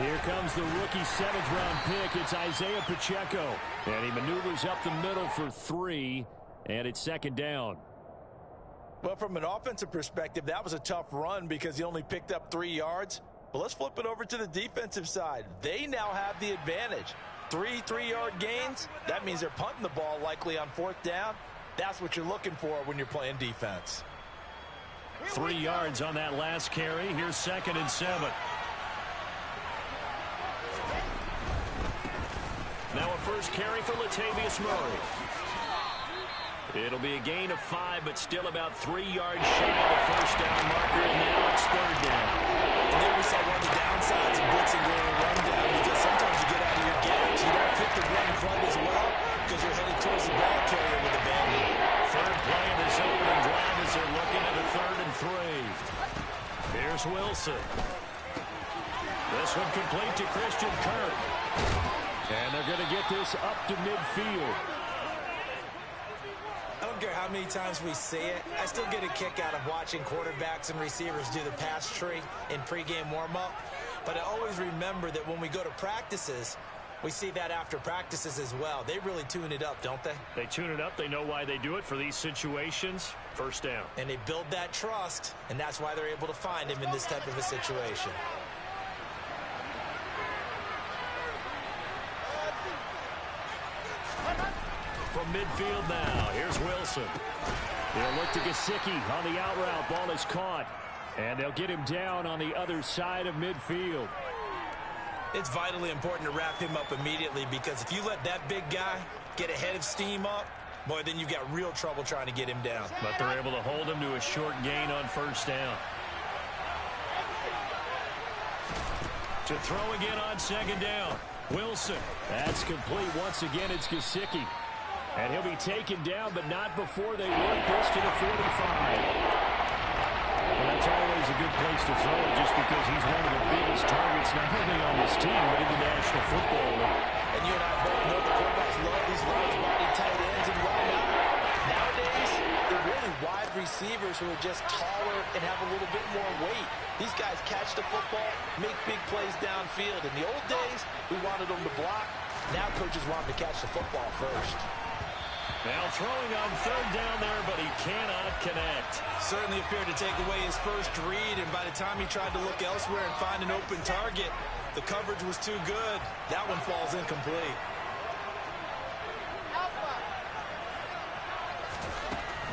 Here comes the rookie 7th-round pick. It's Isaiah Pacheco. And he maneuvers up the middle for 3, and it's 2nd down. Well, from an offensive perspective, that was a tough run because he only picked up 3 yards. But let's flip it over to the defensive side. They now have the advantage. 3 3-yard gains, that means they're punting the ball likely on 4th down. That's what you're looking for when you're playing defense. 3 yards on that last carry. Here's 2nd and 7. Now a first carry for Latavius Murray. It'll be a gain of 5, but still about 3 yards shy of the first down marker, and now it's 3rd down. And then we saw one of the downsides of blitzing during a run down because sometimes you get out of your gaps. You don't fit the run quite as well because you're headed towards the ball carrier with a bandit. 3rd play of this opening drive as they're looking at a 3rd and 3. Here's Wilson. This one complete to Christian Kirk. And they're going to get this up to midfield. I don't care how many times we see it. I still get a kick out of watching quarterbacks and receivers do the pass tree in pregame warm-up. But I always remember that when we go to practices, we see that after practices as well. They really tune it up, don't they? They tune it up. They know why they do it for these situations. 1st down. And they build that trust, and that's why they're able to find him in this type of a situation. From midfield now, here's Wilson. They'll look to Gesicki on the out route. Ball is caught. And they'll get him down on the other side of midfield. It's vitally important to wrap him up immediately because if you let that big guy get ahead of steam up, boy, then you've got real trouble trying to get him down. But they're able to hold him to a short gain on 1st down. To throw again on 2nd down. Wilson. That's complete. Once again, it's Gesicki. And he'll be taken down, but not before they work this to the 45. Well, that's always a good place to throw it just because he's one of the biggest targets not only on this team, but in the National Football League. And you and I both know the quarterbacks love these large-body tight ends and whatnot. Nowadays, they're really wide receivers who are just taller and have a little bit more weight. These guys catch the football, make big plays downfield. In the old days, we wanted them to block. Now coaches want them to catch the football first. Now throwing on 3rd down there, but he cannot connect. Certainly appeared to take away his first read, and by the time he tried to look elsewhere and find an open target, the coverage was too good. That one falls incomplete.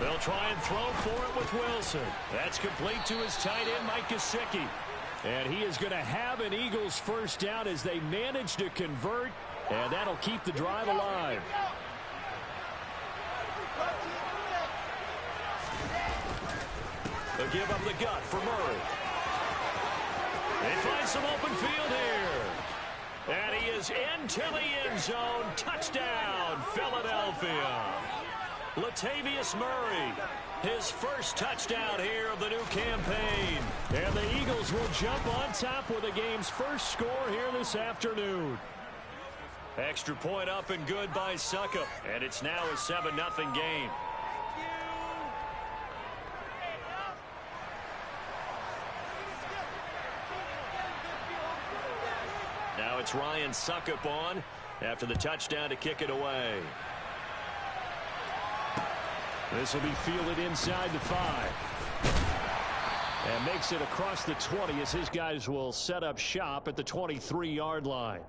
They'll try and throw for it with Wilson. That's complete to his tight end, Mike Gesicki. And he is going to have an Eagles 1st down as they manage to convert, and that'll keep the drive alive. They'll give up the gut for Murray. They find some open field here. And he is into the end zone. Touchdown, Philadelphia. Latavius Murray, his first touchdown here of the new campaign. And the Eagles will jump on top with the game's first score here this afternoon. Extra point up and good by Succop. And it's now a 7-0 game. Now it's Ryan Succop on after the touchdown to kick it away. This will be fielded inside the 5. And makes it across the 20 as his guys will set up shop at the 23-yard line.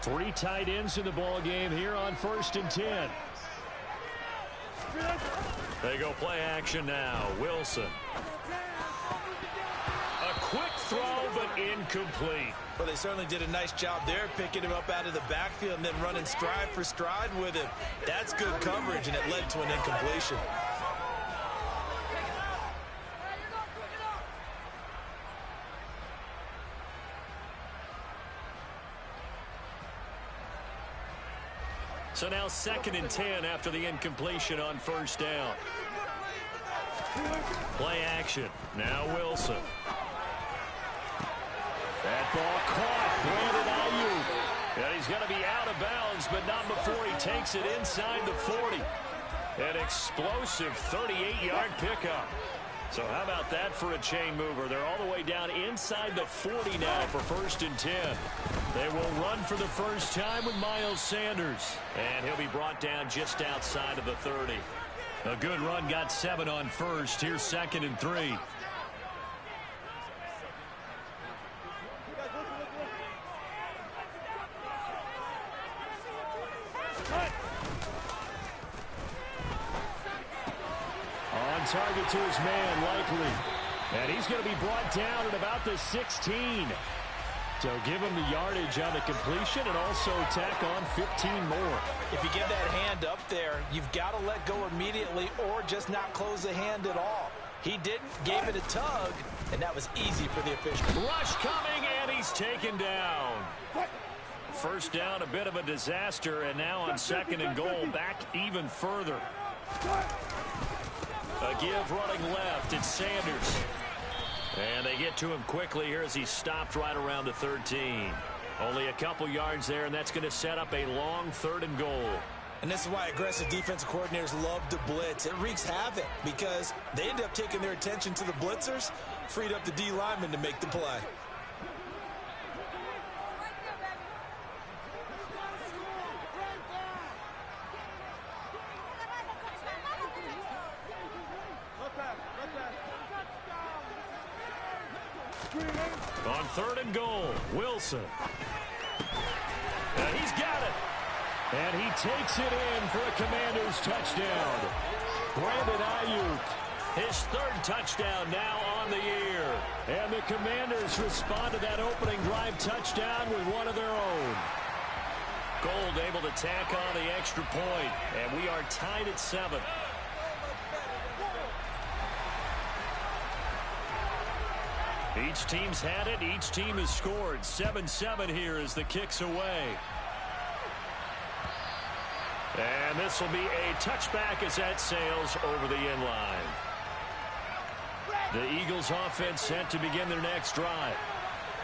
Three tight ends in the ball game here on 1st and 10. They go play action now. Wilson. A quick throw, but incomplete. Well, they certainly did a nice job there, picking him up out of the backfield and then running stride for stride with him. That's good coverage, and it led to an incompletion. So now 2nd and 10 after the incompletion on 1st down. Play action. Now Wilson. That ball caught. Brandon Ayuk. And he's going to be out of bounds, but not before he takes it inside the 40. An explosive 38-yard pickup. So how about that for a chain mover? They're all the way down inside the 40 now for 1st and 10. They will run for the first time with Miles Sanders. And he'll be brought down just outside of the 30. A good run, got 7 on first. Here's 2nd and 3. On target to his man, likely. And he's going to be brought down at about the 16. So give him the yardage on the completion and also tack on 15 more. If you get that hand up there, you've got to let go immediately or just not close the hand at all. He didn't, gave it a tug, and that was easy for the official. Rush coming, and he's taken down. First down, a bit of a disaster, and now on 2nd and goal, back even further. A give running left, it's Sanders. And they get to him quickly here as he's stopped right around the 13. Only a couple yards there, and that's going to set up a long 3rd and goal. And this is why aggressive defensive coordinators love to blitz. It wreaks havoc because they end up taking their attention to the blitzers, freed up the D lineman to make the play. On 3rd and goal, Wilson. And he's got it. And he takes it in for a Commanders touchdown. Brandon Ayuk, his 3rd touchdown now on the year. And the Commanders respond to that opening drive touchdown with one of their own. Gold able to tack on the extra point. And we are tied at 7. Each team's had it. Each team has scored. 7-7 here as the kick's away. And this will be a touchback as that sails over the end line. The Eagles offense set to begin their next drive.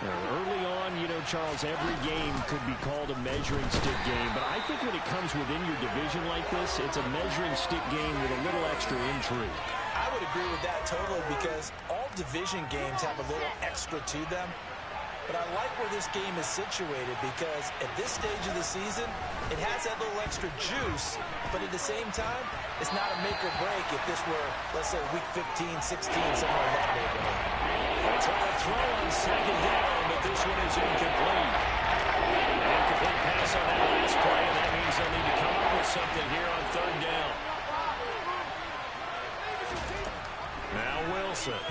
Early on, you know, Charles, every game could be called a measuring stick game. But I think when it comes within your division like this, it's a measuring stick game with a little extra intrigue. I would agree with that totally because all division games have a little extra to them. But I like where this game is situated because at this stage of the season, it has that little extra juice. But at the same time, it's not a make or break if this were, let's say, week 15, 16, somewhere in that neighborhood. They try to throw on 2nd down, but this one is incomplete. Incomplete pass on that last play, and that means they'll need to come up with something here on 3rd down. Now Wilson.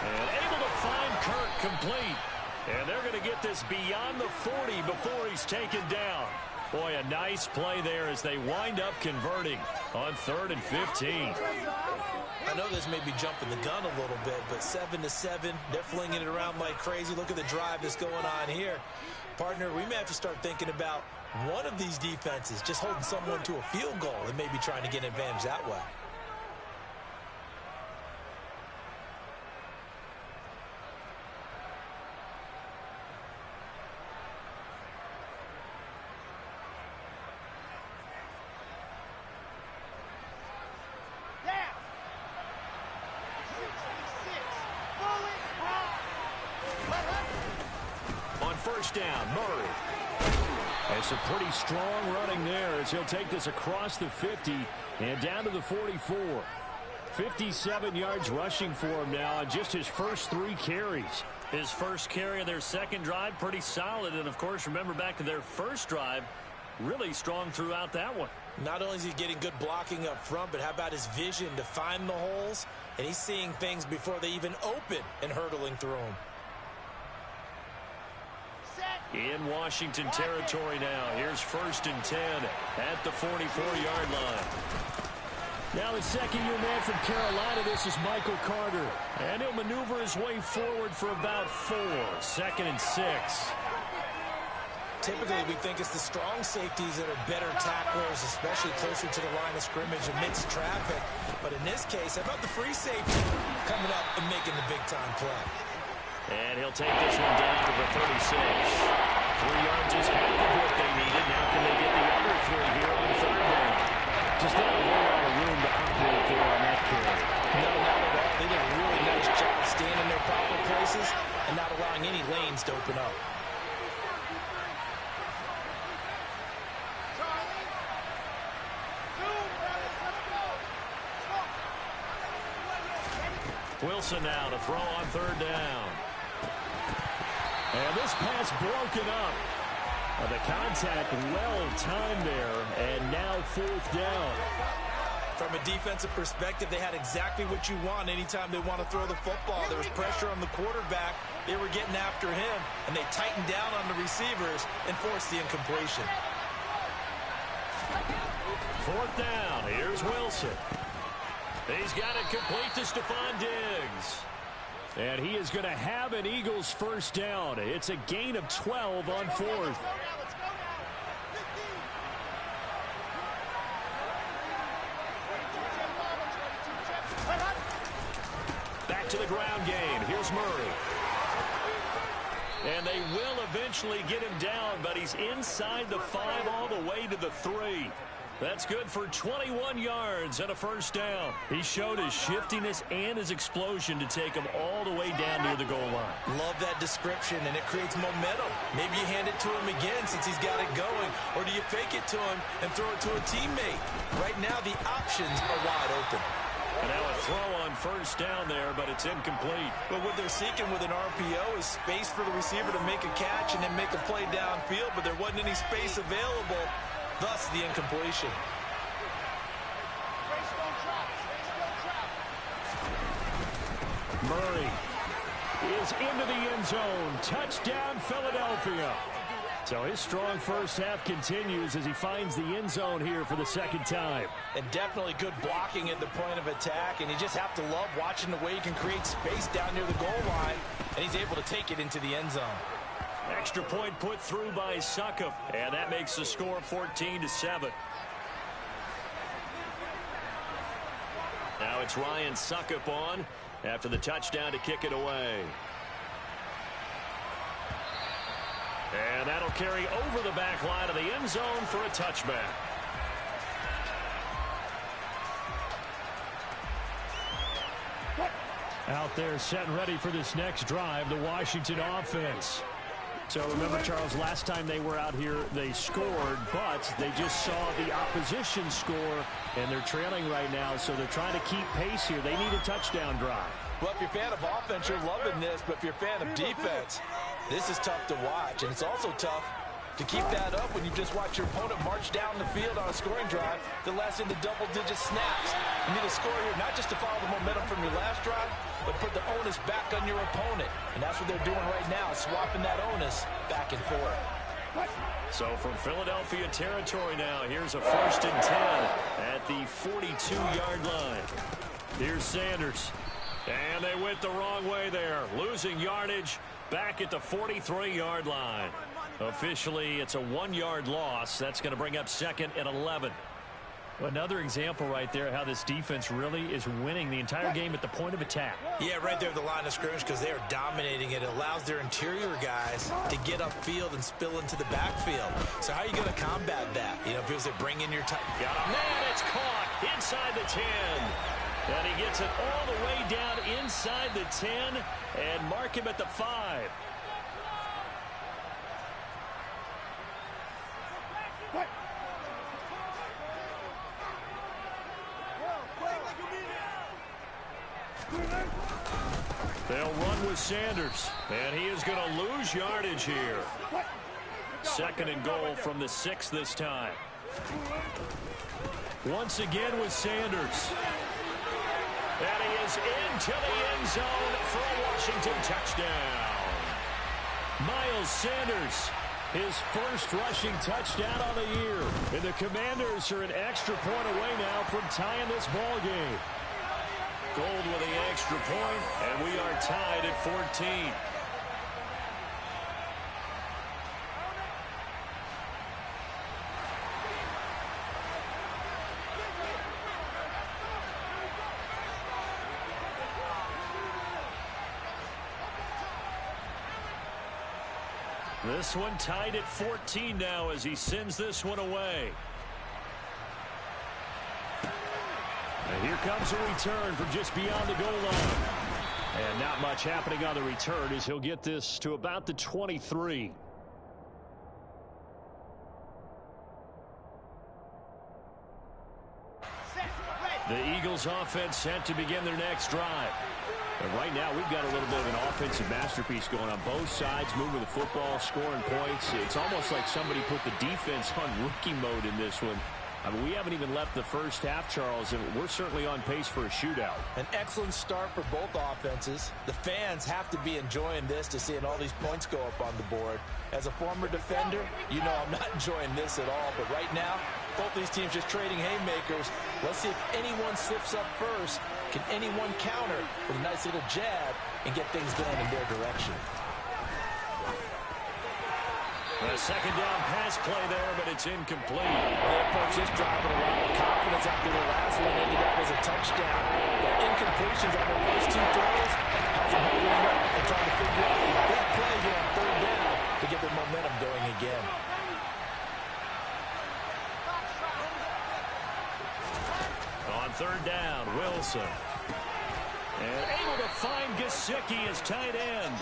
And able to find Kirk complete. And they're going to get this beyond the 40 before he's taken down. Boy, a nice play there as they wind up converting on 3rd and 15. I know this may be jumping the gun a little bit, but 7-7, they're flinging it around like crazy. Look at the drive that's going on here. Partner, we may have to start thinking about one of these defenses just holding someone to a field goal and maybe trying to get an advantage that way. First down, Murray. That's a pretty strong running there as he'll take this across the 50 and down to the 44. 57 yards rushing for him now on just his first 3 carries. His first carry of their second drive, pretty solid. And, of course, remember back to their first drive, really strong throughout that one. Not only is he getting good blocking up front, but how about his vision to find the holes? And he's seeing things before they even open and hurtling through them. In Washington territory now. Here's 1st and 10 at the 44-yard line. Now the second-year man from Carolina, this is Michael Carter. And he'll maneuver his way forward for about 4. 2nd and 6. Typically, we think it's the strong safeties that are better tacklers, especially closer to the line of scrimmage amidst traffic. But in this case, how about the free safety coming up and making the big-time play? And he'll take this one down to the 36. 3 yards is half of what they needed. Now can they get the other 3 here on 3rd down? Just not a whole lot of room to operate there on that carry. No, not at all. They did a really nice job staying in their proper places and not allowing any lanes to open up. Wilson now to throw on 3rd down. And this pass broken up. The contact well timed there, and now 4th down. From a defensive perspective, they had exactly what you want anytime they want to throw the football. There was pressure on the quarterback. They were getting after him, and they tightened down on the receivers and forced the incompletion. 4th down. Here's Wilson. He's got it complete to Stephon Diggs. And he is going to have an Eagles 1st down. It's a gain of 12 on 4th. Back to the ground game. Here's Murray. And they will eventually get him down, but he's inside the 5 all the way to the 3. That's good for 21 yards and a 1st down. He showed his shiftiness and his explosion to take him all the way down near the goal line. Love that description, and it creates momentum. Maybe you hand it to him again since he's got it going, or do you fake it to him and throw it to a teammate? Right now, the options are wide open. And now a throw on 1st down there, but it's incomplete. But what they're seeking with an RPO is space for the receiver to make a catch and then make a play downfield, but there wasn't any space available. Thus, the incompletion. Murray is into the end zone. Touchdown, Philadelphia. So his strong 1st half continues as he finds the end zone here for the 2nd time. And definitely good blocking at the point of attack, and you just have to love watching the way he can create space down near the goal line, and he's able to take it into the end zone. Extra point put through by Succop, and that makes the score 14-7. Now it's Ryan Succop on after the touchdown to kick it away. And that'll carry over the back line of the end zone for a touchback. Out there set and ready for this next drive, the Washington offense. So remember, Charles, last time they were out here, they scored, but they just saw the opposition score, and they're trailing right now, so they're trying to keep pace here. They need a touchdown drive. Well, if you're a fan of offense, you're loving this, but if you're a fan of defense, this is tough to watch, and it's also tough to keep that up when you just watch your opponent march down the field on a scoring drive that lasts into double-digit snaps. You need a score here, not just to follow the momentum from your last drive, but put the onus back on your opponent. And that's what they're doing right now, swapping that onus back and forth. So from Philadelphia territory now, here's a 1st and 10 at the 42-yard line. Here's Sanders. And they went the wrong way there, losing yardage back at the 43-yard line. Officially, it's a 1-yard loss. That's going to bring up 2nd and 11. Another example right there how this defense really is winning the entire game at the point of attack. Yeah, right there at the line of scrimmage because they are dominating it. It allows their interior guys to get upfield and spill into the backfield. So how are you going to combat that? You know, if it was to bring in your tight. Got a man, it's caught inside the 10. And he gets it all the way down inside the 10 and mark him at the 5. They'll run with Sanders, and he is going to lose yardage here. 2nd and goal from the 6 this time. Once again with Sanders. And he is into the end zone for a Washington touchdown. Miles Sanders, his 1st rushing touchdown on the year. And the Commanders are an extra point away now from tying this ball game. Gold with the extra point, and we are tied at 14. This one tied at 14 now as he sends this one away. And here comes a return from just beyond the goal line. And not much happening on the return as he'll get this to about the 23. The Eagles offense set to begin their next drive. And right now, we've got a little bit of an offensive masterpiece going on both sides, moving the football, scoring points. It's almost like somebody put the defense on rookie mode in this one. I mean, we haven't even left the first half, Charles, and we're certainly on pace for a shootout. An excellent start for both offenses. The fans have to be enjoying this to seeing all these points go up on the board. As a former defender, you know I'm not enjoying this at all. But right now, both these teams just trading haymakers. Let's see if anyone slips up first. Can anyone counter with a nice little jab and get things going in their direction? A second down pass play there, but it's incomplete. They approach this drive with a lot of confidence after the last one ended up as a touchdown. But incompletions on their first two throws has them holding up and trying to figure out a big play here on third down to get their momentum going again. On third down, Wilson. And able to find Gesicki as tight end.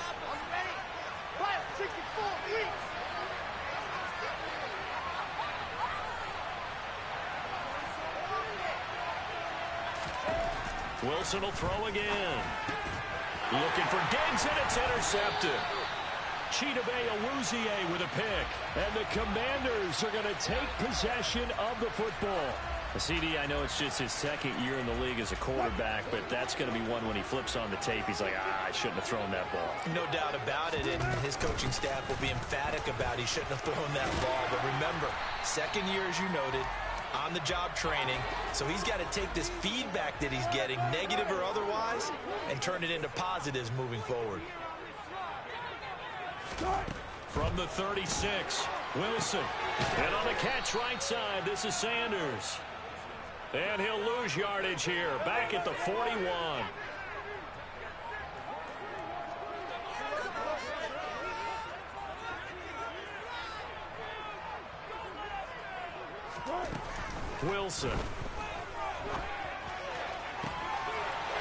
Wilson will throw again. Looking for Diggs, and it's intercepted. Chidobe Awuzie with a pick. And the Commanders are going to take possession of the football. CD, I know it's just his second year in the league as a quarterback, but that's going to be one when he flips on the tape. He's like, I shouldn't have thrown that ball. No doubt about it, and his coaching staff will be emphatic about he shouldn't have thrown that ball. But remember, second year, as you noted, on-the-job training, so he's got to take this feedback that he's getting, negative or otherwise, and turn it into positives moving forward. From the 36, Wilson. And on the catch right side, this is Sanders. And he'll lose yardage here, back at the 41. Wilson.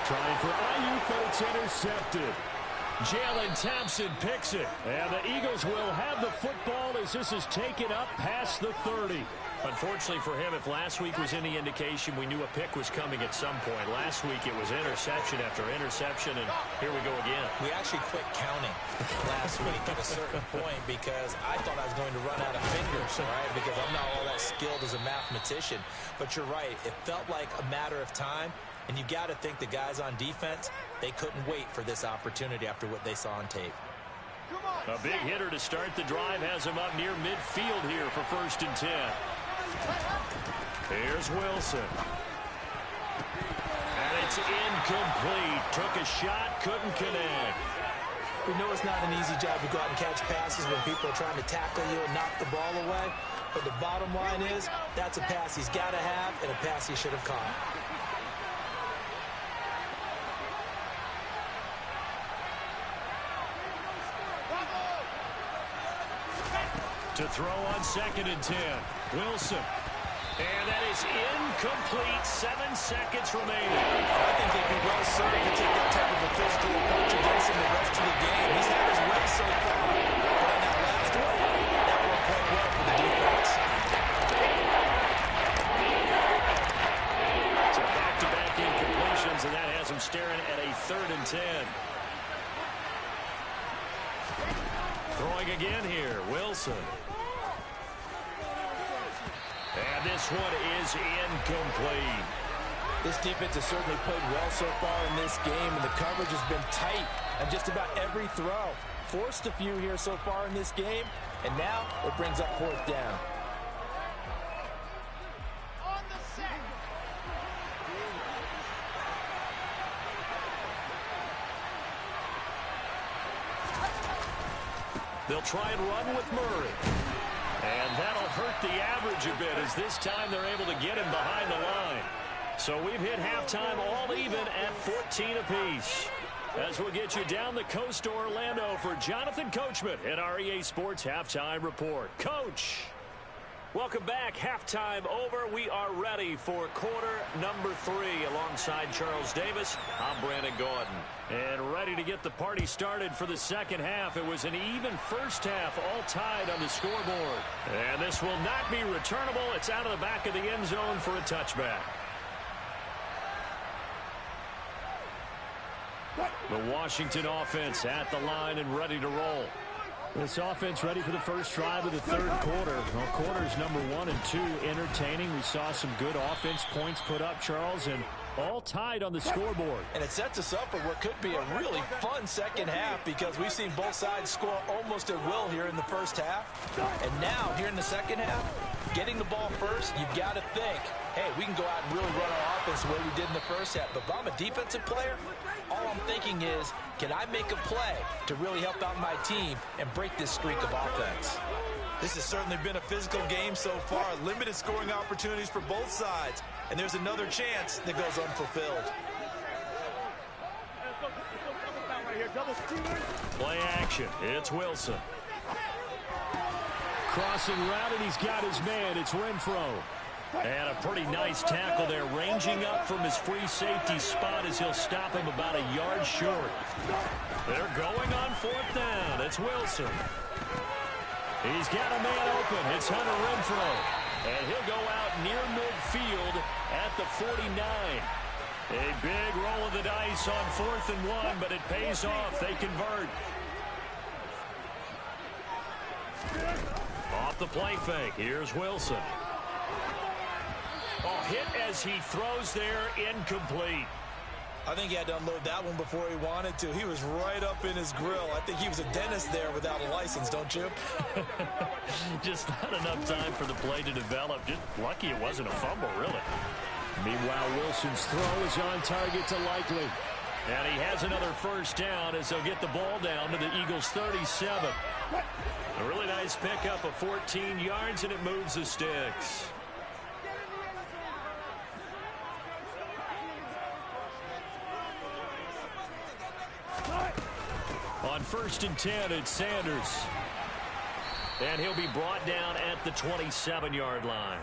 Trying for Ayuk, but it's intercepted. Jalen Thompson picks it. And the Eagles will have the football as this is taken up past the 30. Unfortunately for him, if last week was any indication, we knew a pick was coming at some point. Last week it was interception after interception, and here we go again. We actually quit counting last week at a certain point because I thought I was going to run out of fingers, right? Because I'm not all that skilled as a mathematician. But you're right. It felt like a matter of time. And you got to think the guys on defense, they couldn't wait for this opportunity after what they saw on tape. A big hitter to start the drive has him up near midfield here for 1st and 10. Here's Wilson. And it's incomplete. Took a shot, couldn't connect. We know it's not an easy job to go out and catch passes when people are trying to tackle you and knock the ball away. But the bottom line is, that's a pass he's got to have and a pass he should have caught. To throw on 2nd and 10. Wilson. And that is incomplete. 7 seconds remaining. I think they'd be well served to take that type of a physical approach against him the rest of the game. He's had his way so far. But on that last one, that worked quite well for the defense. So back-to-back incompletions, and that has him staring at a 3rd and 10. Throwing again here, Wilson. And this one is incomplete. This defense has certainly played well so far in this game, and the coverage has been tight on just about every throw. Forced a few here so far in this game, and now it brings up 4th down. They'll try and run with Murray. And that'll hurt the average a bit as this time they're able to get him behind the line. So we've hit halftime all even at 14 apiece. As we'll get you down the coast to Orlando for Jonathan Coachman at our EA Sports Halftime Report. Coach. Welcome back. Halftime over. We are ready for quarter number 3 alongside Charles Davis. I'm Brandon Gordon. And ready to get the party started for the second half. It was an even first half, all tied on the scoreboard. And this will not be returnable. It's out of the back of the end zone for a touchback. The Washington offense at the line and ready to roll. This offense ready for the first drive of the third quarter. Well, quarters number 1 and 2 entertaining. We saw some good offense points put up, Charles, and all tied on the scoreboard. And it sets us up for what could be a really fun second half because we've seen both sides score almost at will here in the first half. And now, here in the second half, getting the ball first, you've got to think, hey, we can go out and really run our offense the way we did in the first half. But if I'm a defensive player, all I'm thinking is, can I make a play to really help out my team and break this streak of offense? This has certainly been a physical game so far. Limited scoring opportunities for both sides. And there's another chance that goes unfulfilled. Play action. It's Wilson. Crossing route, and he's got his man. It's Renfro. And a pretty nice tackle there, ranging up from his free safety spot as he'll stop him about a yard short. They're going on fourth down. It's Wilson. He's got a man open. It's Hunter Renfro. And he'll go out near midfield at the 49. A big roll of the dice on 4th and 1, but it pays off. They convert. Off the play fake. Here's Wilson. Oh, hit as he throws there, incomplete. I think he had to unload that one before he wanted to. He was right up in his grill. I think he was a dentist there without a license, don't you? Just not enough time for the play to develop. Just lucky it wasn't a fumble, really. Meanwhile, Wilson's throw is on target to Likely. And he has another first down as they'll get the ball down to the Eagles' 37. A really nice pickup of 14 yards, and it moves the sticks. On 1st and 10, it's Sanders. And he'll be brought down at the 27-yard line.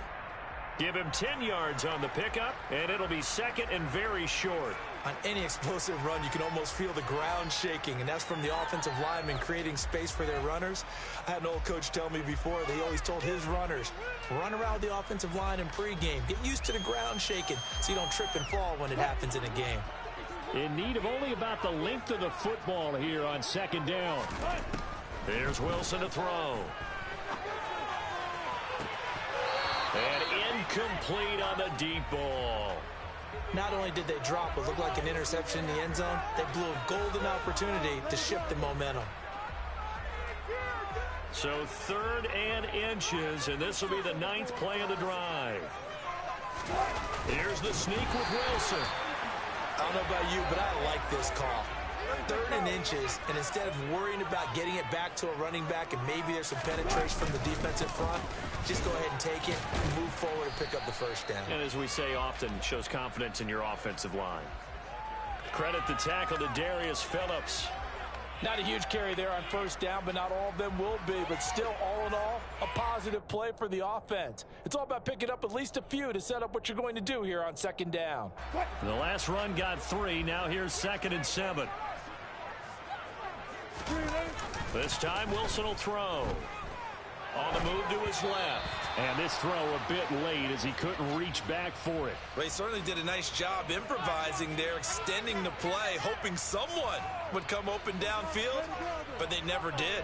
Give him 10 yards on the pickup, and it'll be second and very short. On any explosive run, you can almost feel the ground shaking, and that's from the offensive linemen creating space for their runners. I had an old coach tell me before, he always told his runners, run around the offensive line in pregame. Get used to the ground shaking so you don't trip and fall when it happens in a game. In need of only about the length of the football here on 2nd down. Here's Wilson to throw. And incomplete on the deep ball. Not only did they drop what looked like an interception in the end zone, they blew a golden opportunity to shift the momentum. So 3rd and inches, and this will be the 9th play of the drive. Here's the sneak with Wilson. I don't know about you, but I like this call. 3rd and inches, and instead of worrying about getting it back to a running back and maybe there's some penetration from the defensive front, just go ahead and take it, move forward, and pick up the first down. And as we say often, shows confidence in your offensive line. Credit the tackle to Darius Phillips. Not a huge carry there on 1st down, but not all of them will be. But still, all in all, a positive play for the offense. It's all about picking up at least a few to set up what you're going to do here on 2nd down. The last run got 3. Now here's 2nd and 7. This time, Wilson will throw. On the move to his left. And this throw a bit late as he couldn't reach back for it. Well, he certainly did a nice job improvising there, extending the play, hoping someone would come open downfield, but they never did.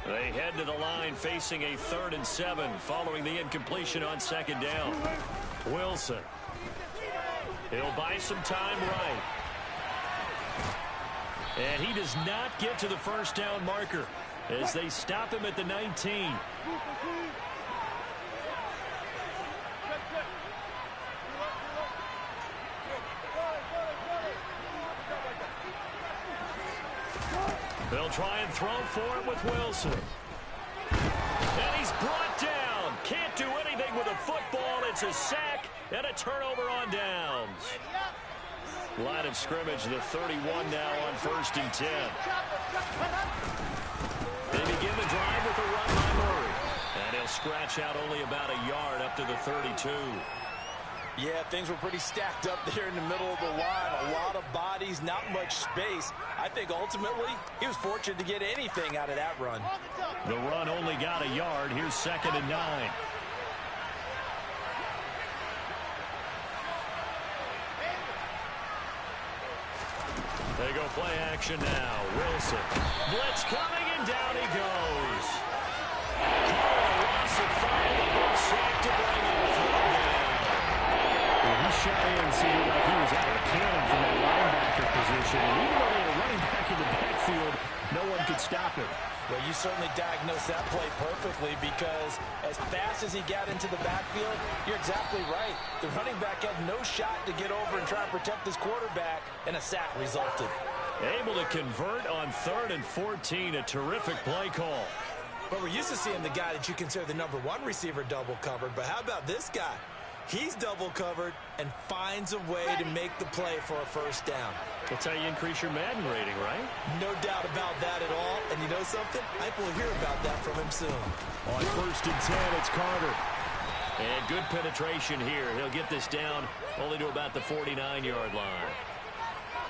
They head to the line facing a 3rd and 7 following the incompletion on 2nd down. Wilson. He'll buy some time right. And he does not get to the first down marker as they stop him at the 19. They'll try and throw for it with Wilson. And he's brought down. Can't do anything with a football. It's a sack and a turnover on downs. Line of scrimmage, the 31 now on 1st and 10. They begin the drive with a run by Murray. And he'll scratch out only about a yard up to the 32. Yeah, things were pretty stacked up there in the middle of the line. A lot of bodies, not much space. I think ultimately he was fortunate to get anything out of that run. The run only got a yard. Here's 2nd and 9. They go play action now. Wilson. Blitz coming, and down he goes. Calling a loss of 5, and he'll sack to bring in a third down. He shot in, seemed like he was out of a cannon from that linebacker position. And even though they had a running back in the backfield, no one could stop him. Well, you certainly diagnosed that play perfectly, because as fast as he got into the backfield, you're exactly right. The running back had no shot to get over and try and protect his quarterback, and a sack resulted. Able to convert on 3rd and 14, a terrific play call. But we're used to seeing the guy that you consider the #1 receiver double covered. But how about this guy? He's double covered and finds a way to make the play for a first down. That's how you increase your Madden rating, right? No doubt about that at all. And you know something? I think we'll hear about that from him soon. On 1st and 10, it's Carter. And good penetration here. He'll get this down only to about the 49-yard line.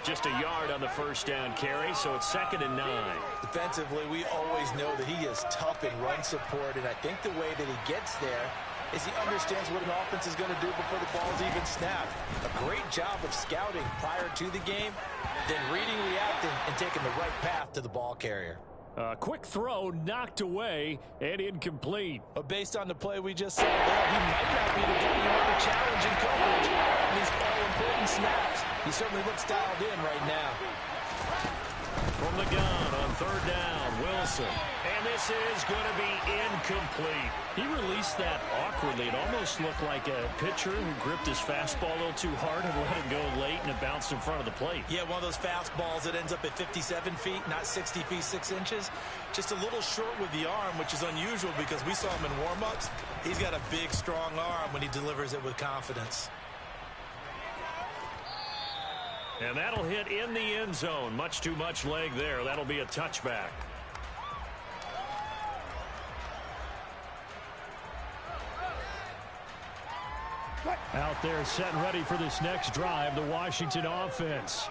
Just a yard on the first down carry, so it's 2nd and 9. Defensively, we always know that he is tough in run support, and I think the way that he gets there is he understands what an offense is going to do before the ball's even snapped. A great job of scouting prior to the game, then reading, reacting, and taking the right path to the ball carrier. A quick throw knocked away and incomplete. But based on the play we just saw there, he might not be the guy you want to challenge in coverage on these all-important snaps. He certainly looks dialed in right now. From the gun on 3rd down, Wilson. And this is going to be incomplete. He released that awkwardly. It almost looked like a pitcher who gripped his fastball a little too hard and let it go late, and it bounced in front of the plate. Yeah, one of those fastballs that ends up at 57 feet, not 60 feet, 6 inches. Just a little short with the arm, which is unusual because we saw him in warm-ups. He's got a big, strong arm when he delivers it with confidence. And that'll hit in the end zone. Much too much leg there. That'll be a touchback. Out there set and ready for this next drive, the Washington offense.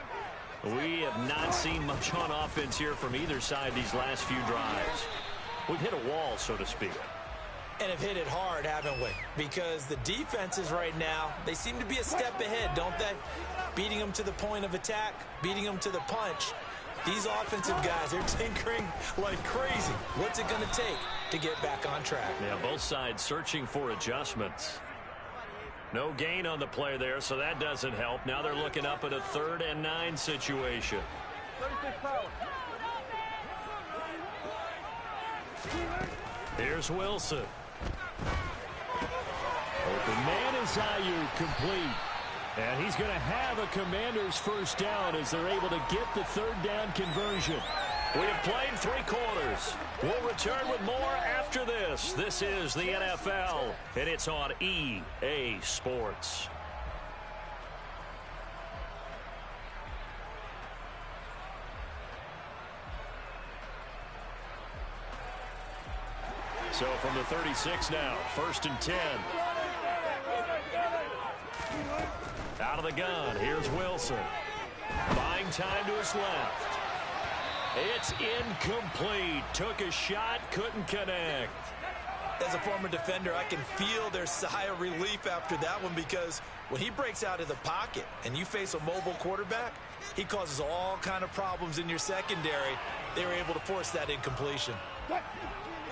We have not seen much on offense here from either side these last few drives. We've hit a wall, so to speak. And have hit it hard, haven't we? Because the defenses right now, they seem to be a step ahead, don't they? Beating them to the point of attack, beating them to the punch. These offensive guys, they're tinkering like crazy. What's it going to take to get back on track? Yeah, both sides searching for adjustments. No gain on the play there, so that doesn't help. Now they're looking up at a 3rd and 9 situation. Here's Wilson. Open man is Ayuk, complete. And he's going to have a Commander's first down as they're able to get the 3rd down conversion. We have played 3 quarters. We'll return with more after this. This is the NFL, and it's on EA Sports. So from the 36 now, 1st and 10. Out of the gun, here's Wilson. Buying time to his left. It's incomplete. Took a shot, couldn't connect. As a former defender, I can feel their sigh of relief after that one, because when he breaks out of the pocket and you face a mobile quarterback, he causes all kind of problems in your secondary. They were able to force that incompletion.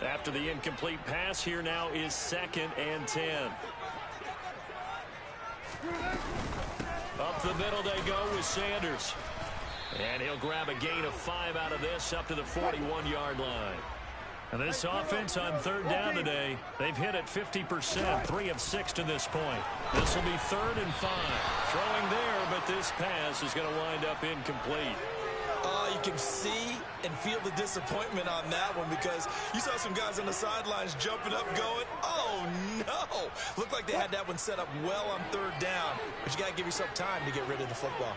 After the incomplete pass, here now is 2nd and 10. Up the middle they go with Sanders. And he'll grab a gain of 5 out of this up to the 41-yard line. And this offense on 3rd down today, they've hit it 50%, 3 of 6 to this point. This will be 3rd and 5. Throwing there, but this pass is going to wind up incomplete. Oh, you can see and feel the disappointment on that one because you saw some guys on the sidelines jumping up going, oh, no. Looked like they had that one set up well on third down, but you got to give yourself time to get rid of the football.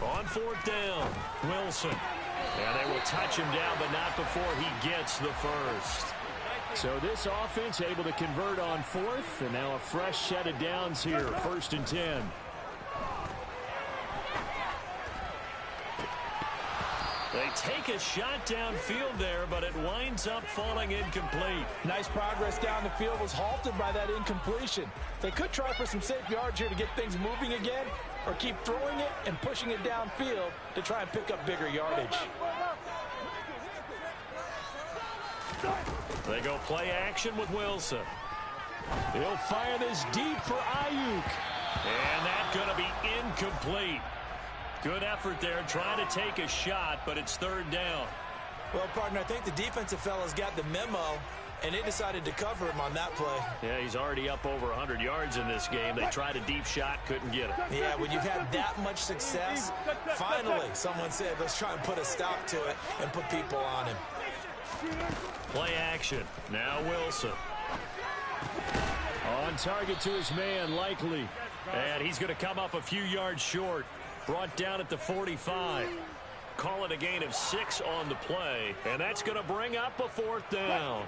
On fourth down, Wilson. And they will touch him down, but not before he gets the first. So this offense able to convert on fourth, and now a fresh set of downs here, 1st and 10. They take a shot downfield there, but it winds up falling incomplete. Nice progress down the field was halted by that incompletion. They could try for some safe yards here to get things moving again, or keep throwing it and pushing it downfield to try and pick up bigger yardage. They go play action with Wilson. He'll fire this deep for Ayuk. And that's going to be incomplete. Good effort there trying to take a shot, but it's third down. Well, partner, I think the defensive fellas got the memo, and they decided to cover him on that play. Yeah, he's already up over 100 yards in this game. They tried a deep shot, couldn't get it. Yeah, when you've had that much success, finally someone said, let's try and put a stop to it and put people on him. Play action. Now Wilson. On target to his man, Likely. And he's going to come up a few yards short. Brought down at the 45. Call it a gain of 6 on the play. And that's going to bring up a fourth down.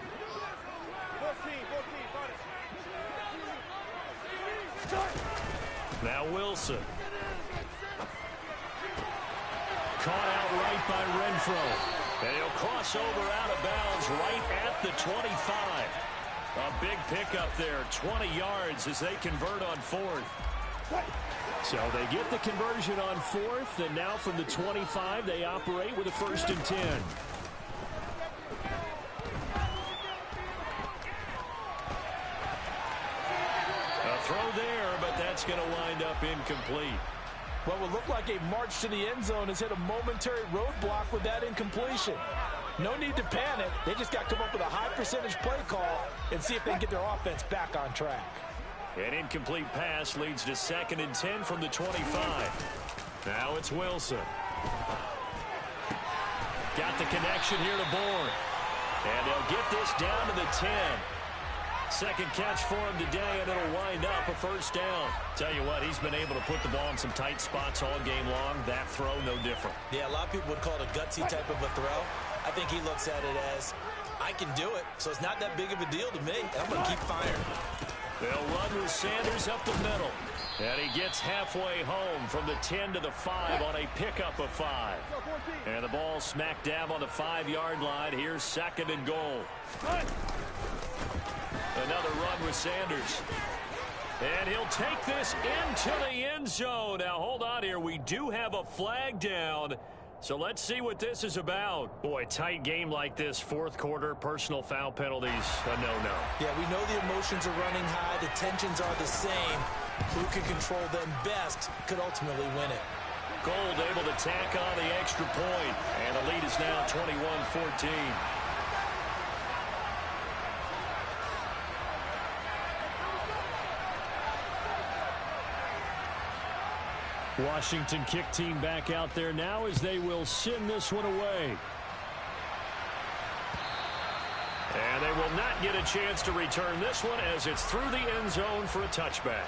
Now Wilson. Caught out right by Renfro. And he'll cross over out of bounds right at the 25. A big pickup there, 20 yards as they convert on fourth. So they get the conversion on fourth, and now from the 25, they operate with a 1st and 10. A throw there, but that's going to wind up incomplete. What would look like a march to the end zone has hit a momentary roadblock with that incompletion. No need to panic. They just got to come up with a high percentage play call and see if they can get their offense back on track. An incomplete pass leads to 2nd and 10 from the 25. Now it's Wilson. Got the connection here to Bourne. And they'll get this down to the 10. Second catch for him today, and it'll wind up a first down. Tell you what, he's been able to put the ball in some tight spots all game long. That throw, no different. Yeah, a lot of people would call it a gutsy type of a throw. I think he looks at it as, I can do it, so it's not that big of a deal to me. I'm going to keep firing. They'll run with Sanders up the middle. And he gets halfway home from the 10 to the 5 on a pickup of 5. And the ball smack dab on the 5-yard line. Here's 2nd and goal. Another run with Sanders. And he'll take this into the end zone. Now, hold on here. We do have a flag down. So let's see what this is about. Boy, tight game like this, fourth quarter, personal foul penalties, a no-no. Yeah, we know the emotions are running high. The tensions are the same. Who can control them best could ultimately win it. Gold able to tack on the extra point. And the lead is now 21-14. Washington kick team back out there now as they will send this one away. And they will not get a chance to return this one as it's through the end zone for a touchback.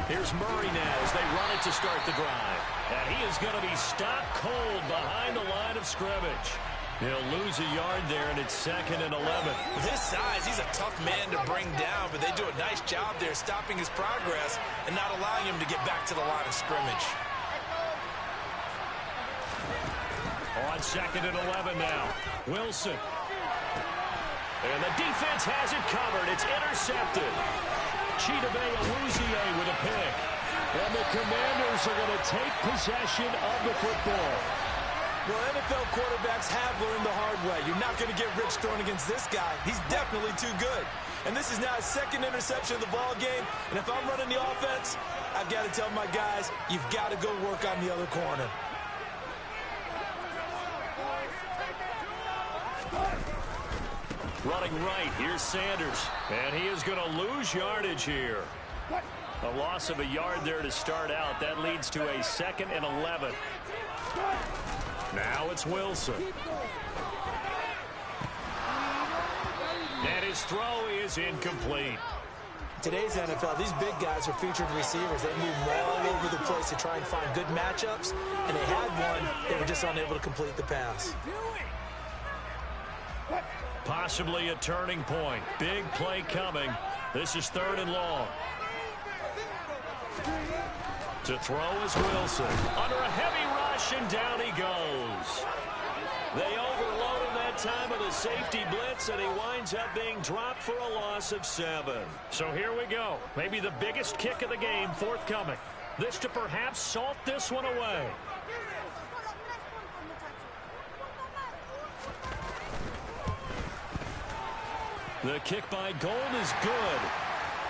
Here's Murray now as they run it to start the drive. And he is going to be stopped cold behind the line of scrimmage. He'll lose a yard there, and it's 2nd and 11. With his size, he's a tough man to bring down, but they do a nice job there stopping his progress and not allowing him to get back to the line of scrimmage. On 2nd and 11 now. Wilson. And the defense has it covered. It's intercepted. Chidobe Awuzie with a pick. And the Commanders are going to take possession of the football. Well, NFL quarterbacks have learned the hard way. You're not going to get rich throwing against this guy. He's definitely too good. And this is now his 2nd interception of the ball game. And if I'm running the offense, I've got to tell my guys, you've got to go work on the other corner. Running right, here's Sanders. And he is going to lose yardage here. A loss of a yard there to start out. That leads to a 2nd and 11. Now it's Wilson. And his throw is incomplete. Today's NFL, these big guys are featured receivers. They move all over the place to try and find good matchups, and they had one. They were just unable to complete the pass. Possibly a turning point. Big play coming. This is 3rd and long. To throw is Wilson. Under a heavy rush, and down he goes. They overload him that time with a safety blitz, and he winds up being dropped for a loss of 7. So here we go. Maybe the biggest kick of the game forthcoming. This to perhaps salt this one away. The kick by Gold is good.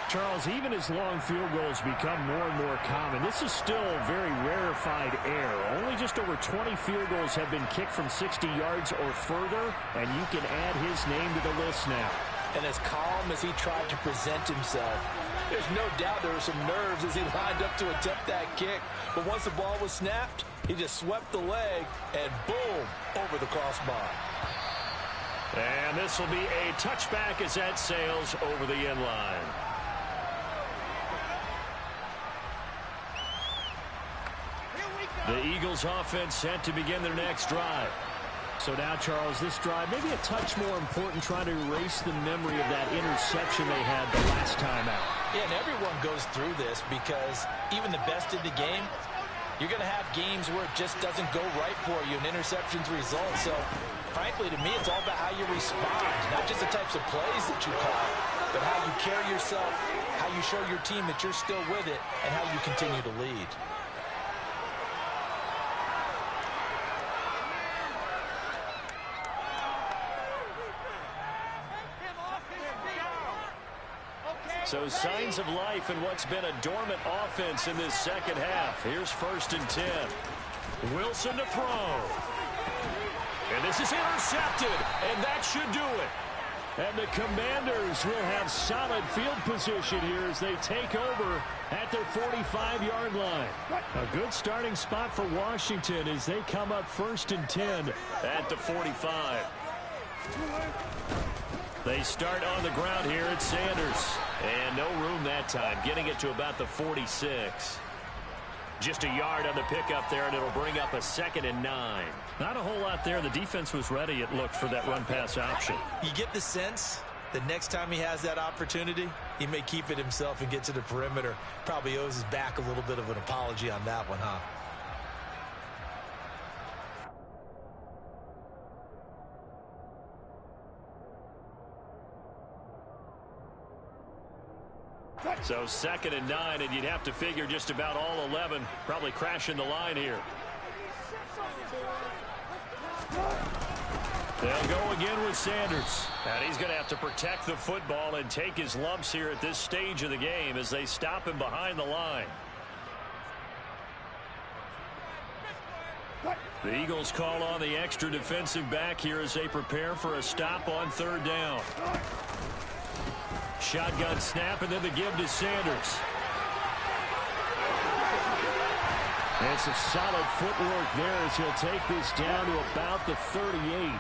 Charles, even as long field goals become more and more common, this is still very rarefied air. Only just over 20 field goals have been kicked from 60 yards or further, and you can add his name to the list now. And as calm as he tried to present himself, there's no doubt there were some nerves as he lined up to attempt that kick. But once the ball was snapped, he just swept the leg, and boom, over the crossbar. And this will be a touchback as that sails over the end line. The Eagles offense set to begin their next drive. So now, Charles, this drive maybe a touch more important, trying to erase the memory of that interception they had the last time out. Yeah, and everyone goes through this because even the best in the game, you're going to have games where it just doesn't go right for you, and interceptions result. So, frankly, to me, it's all about how you respond, not just the types of plays that you call, but how you carry yourself, how you show your team that you're still with it, and how you continue to lead. So signs of life in what's been a dormant offense in this second half. Here's 1st and 10. Wilson to throw. And this is intercepted, and that should do it. And the Commanders will have solid field position here as they take over at their 45-yard line. A good starting spot for Washington as they come up 1st and 10 at the 45. They start on the ground here at Sanders. And no room that time, getting it to about the 46. Just a yard on the pickup there, and it'll bring up a 2nd and 9. Not a whole lot there. The defense was ready, it looked, for that run-pass option. You get the sense that next time he has that opportunity, he may keep it himself and get to the perimeter. Probably owes his back a little bit of an apology on that one, huh? So 2nd and 9, and you'd have to figure just about all 11 probably crashing the line here. They'll go again with Sanders. And he's going to have to protect the football and take his lumps here at this stage of the game as they stop him behind the line. The Eagles call on the extra defensive back here as they prepare for a stop on 3rd down. Shotgun snap, and then the give to Sanders. And some solid footwork there as he'll take this down to about the 38.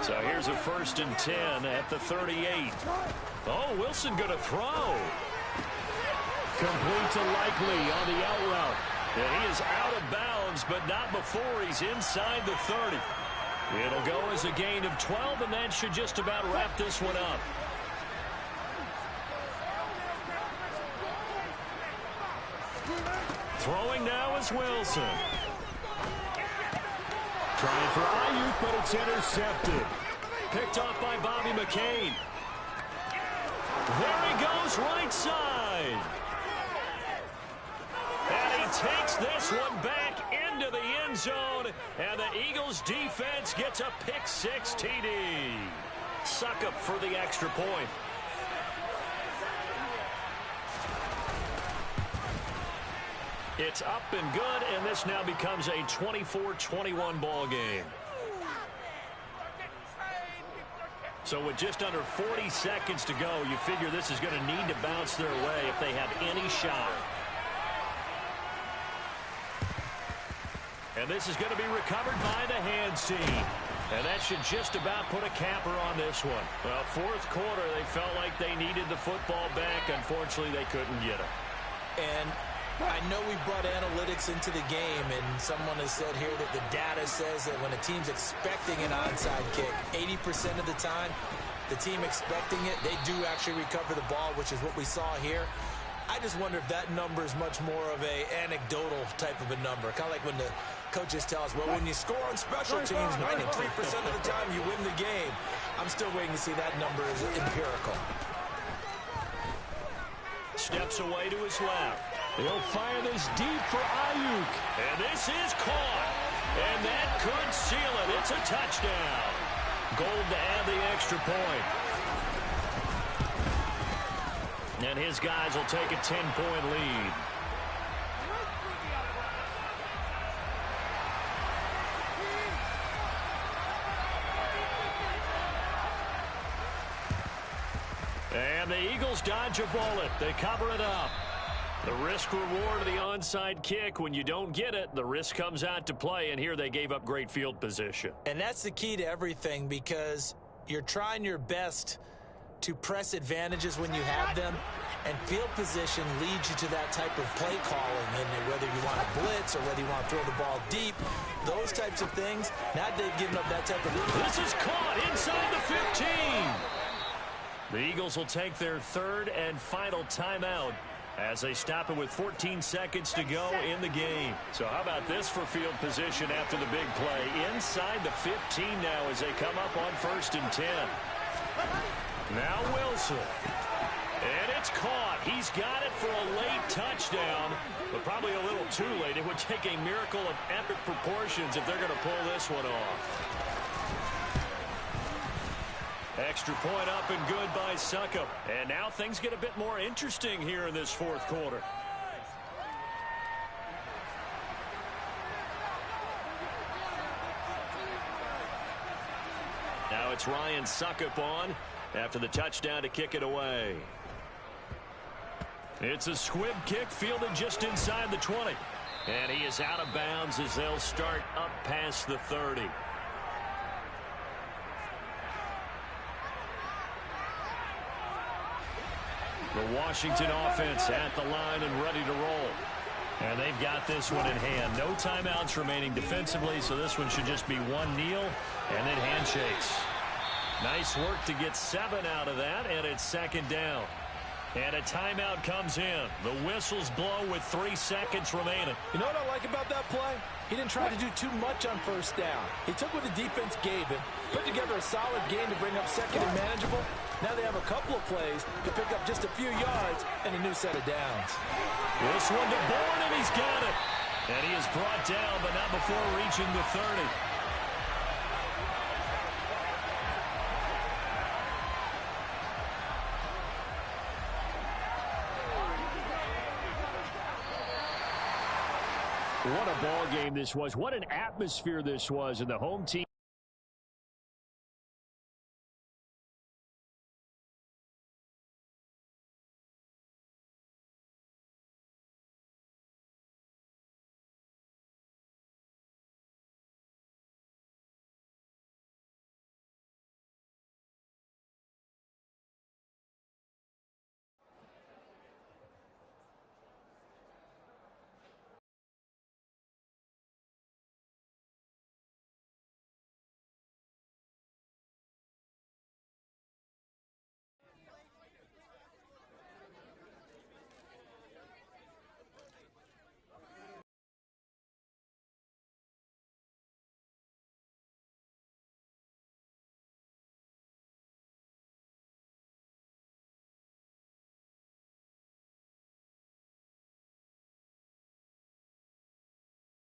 So here's a 1st and 10 at the 38. Oh, Wilson going to throw. Complete to Likely on the out route. And he is out of bounds, but not before he's inside the 30. It'll go as a gain of 12, and that should just about wrap this one up. Throwing now is Wilson. Trying for Ayuk, but it's intercepted. Picked off by Bobby McCain. There he goes, right side. And he takes this one back into the end zone. And the Eagles defense gets a pick-6 TD. Suck up for the extra point. It's up and good, and this now becomes a 24-21 ball game. So with just under 40 seconds to go, you figure this is going to need to bounce their way if they have any shot. And this is going to be recovered by the hands team. And that should just about put a capper on this one. Well, fourth quarter, they felt like they needed the football back. Unfortunately, they couldn't get it. And I know we brought analytics into the game, and someone has said here that the data says that when a team's expecting an onside kick, 80% of the time, the team expecting it, they do actually recover the ball, which is what we saw here. I just wonder if that number is much more of a anecdotal type of a number. Kind of like when the coaches tell us, well, when you score on special teams, 93% of the time you win the game. I'm still waiting to see that number is empirical. Steps away to his left. He'll fire this deep for Ayuk. And this is caught. And that could seal it. It's a touchdown. Gold to add the extra point. And his guys will take a 10-point lead. And the Eagles dodge a bullet. They cover it up. The risk-reward of the onside kick, when you don't get it, the risk comes out to play, and here they gave up great field position. And that's the key to everything, because you're trying your best to press advantages when you have them, and field position leads you to that type of play calling, and whether you want to blitz or whether you want to throw the ball deep, those types of things. Now they've given up that type of... This is caught inside the 15. The Eagles will take their third and final timeout as they stop it with 14 seconds to go in the game. So how about this for field position after the big play? Inside the 15 now as they come up on 1st and 10. Now Wilson. And it's caught. He's got it for a late touchdown, but probably a little too late. It would take a miracle of epic proportions if they're going to pull this one off. Extra point up and good by Succop. And now things get a bit more interesting here in this fourth quarter. Now it's Ryan Succop on after the touchdown to kick it away. It's a squib kick fielded just inside the 20. And he is out of bounds as they'll start up past the 30. The Washington offense at the line and ready to roll. And they've got this one in hand. No timeouts remaining defensively, so this one should just be one kneel and then handshakes. Nice work to get 7 out of that, and it's 2nd down. And a timeout comes in. The whistles blow with 3 seconds remaining. You know what I like about that play? He didn't try to do too much on 1st down. He took what the defense gave him, put together a solid game to bring up 2nd and manageable. Now they have a couple of plays to pick up just a few yards and a new set of downs. This one to Bourne, and he's got it. And he is brought down, but not before reaching the 30. What a ball game this was. What an atmosphere this was. And the home team